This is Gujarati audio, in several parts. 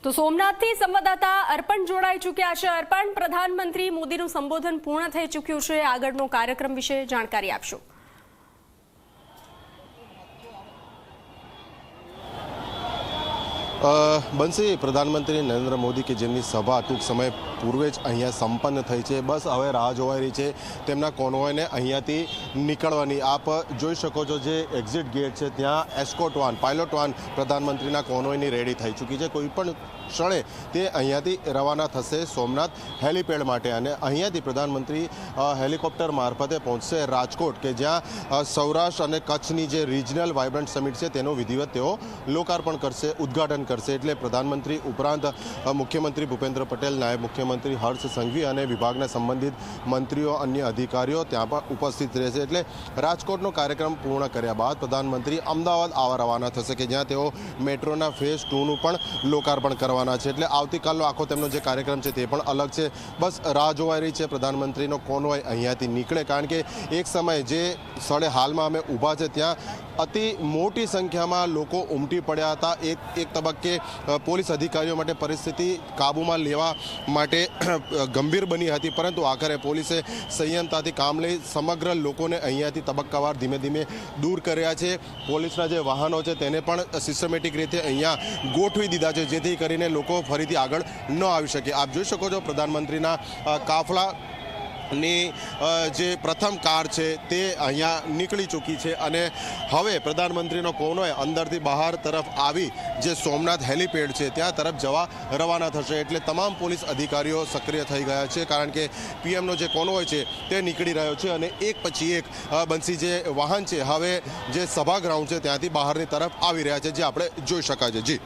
તો સોમનાથથી સંવાદદાતા અર્પણ જોડાઈ ચૂક્યા છે। અર્પણ, પ્રધાનમંત્રી મોદીનું સંબોધન પૂર્ણ થઈ ચૂક્યું છે, આગળનો કાર્યક્રમ વિશે જાણકારી આપશો। બંસી, પ્રધાનમંત્રી નરેન્દ્ર મોદી કે જેમની સભા ટૂંક સમય પૂર્વે જ અહીંયા સંપન્ન થઈ છે, બસ હવે રાહ જોવાઈ રહી છે તેમના કોન્વોયને અહીંયાથી નીકળવાની। આપ જોઈ શકો છો જે એક્ઝિટ ગેટ છે ત્યાં એસ્કોર્ટ વાન, પાયલોટ વાન પ્રધાનમંત્રીના કોન્વોયની રેડી થઈ ચૂકી છે। કોઈ પણ ક્ષણે તે અહીંયાથી રવાના થશે સોમનાથ હેલિપેડ માટે અને અહીંયાથી પ્રધાનમંત્રી હેલિકોપ્ટર મારફતે પહોંચશે રાજકોટ કે જ્યાં સૌરાષ્ટ્ર અને કચ્છની જે રિજનલ વાઇબ્રન્ટ સમિટ છે તેનું વિધિવત તેઓ લોકાર્પણ કરશે, ઉદ્ઘાટન કરશે। એટલે પ્રધાનમંત્રી ઉપરાંત મુખ્યમંત્રી ભૂપેન્દ્ર પટેલ, નાયબ મુખ્યમંત્રી હર્ષ સંઘવી અને વિભાગના સંબંધિત મંત્રીઓ, અન્ય અધિકારીઓ ત્યાં પણ ઉપસ્થિત રહેશે। એટલે રાજકોટનો કાર્યક્રમ પૂર્ણ કર્યા બાદ પ્રધાનમંત્રી અમદાવાદ આવવા રવાના થશે કે જ્યાં તેઓ મેટ્રોના ફેઝ 2નું પણ લોકાર્પણ કરવાના છે। એટલે આવતીકાલનો આખો તેમનો જે કાર્યક્રમ છે તે પણ અલગ છે। બસ રાહ જોવાઈ રહી છે પ્રધાનમંત્રીનો કોન્વોય અહીંયાથી નીકળે, કારણ કે એક સમયે જે સ્થળે હાલમાં અમે ઊભા છે ત્યાં અતિ મોટી સંખ્યામાં લોકો ઉમટી પડ્યા હતા। એક તબક્કે પોલીસ અધિકારીઓ માટે પરિસ્થિતિ કાબૂમાં લેવા માટે ગંભીર બની હતી, પરંતુ આખરે પોલીસે સંયમતાથી કામ લઈ સમગ્ર લોકોને અહીંયાથી તબક્કાવાર ધીમે ધીમે દૂર કર્યા છે। પોલીસના જે વાહનો છે તેને પણ સિસ્ટમેટિક રીતે અહીંયા ગોઠવી દીધા છે જેથી કરીને લોકો ફરીથી આગળ ન આવી શકે। આપ જોઈ શકો છો પ્રધાનમંત્રીના કાફલા ની જે પ્રથમ કાર છે તે અહીંયા નીકળી ચૂકી છે અને હવે પ્રધાનમંત્રીનો કોન્વોય અંદરથી બહાર તરફ આવી જે સોમનાથ હેલિપેડ છે ત્યાં તરફ જવા રવાના થશે। એટલે તમામ પોલીસ અધિકારીઓ સક્રિય થઈ ગયા છે, કારણ કે પીએમનો જે કોન્વોય છે તે નીકળી રહ્યો છે અને એક પછી એક બંસી જે વાહન છે હવે જે સભાગ્રાઉન્ડ છે ત્યાંથી બહારની તરફ આવી રહ્યા છે, જે આપણે જોઈ શકાય છે।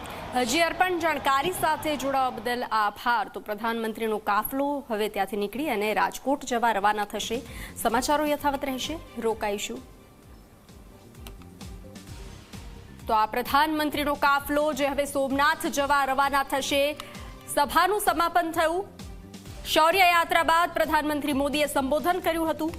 જી અર્પણ, જાણકારી સાથે જોડાવા બદલ આભાર। તો પ્રધાનમંત્રીનો કાફલો હવે ત્યાંથી નીકળી અને રાજકોટ જવા રવાના થશે। સમાચારો યથાવત રહેશે, રોકાઈશું। તો આ પ્રધાનમંત્રીનો કાફલો જે હવે સોમનાથ જવા રવાના થશે। સભાનું સમાપન થયું। શૌર્ય યાત્રા બાદ પ્રધાનમંત્રી મોદીએ સંબોધન કર્યું હતું।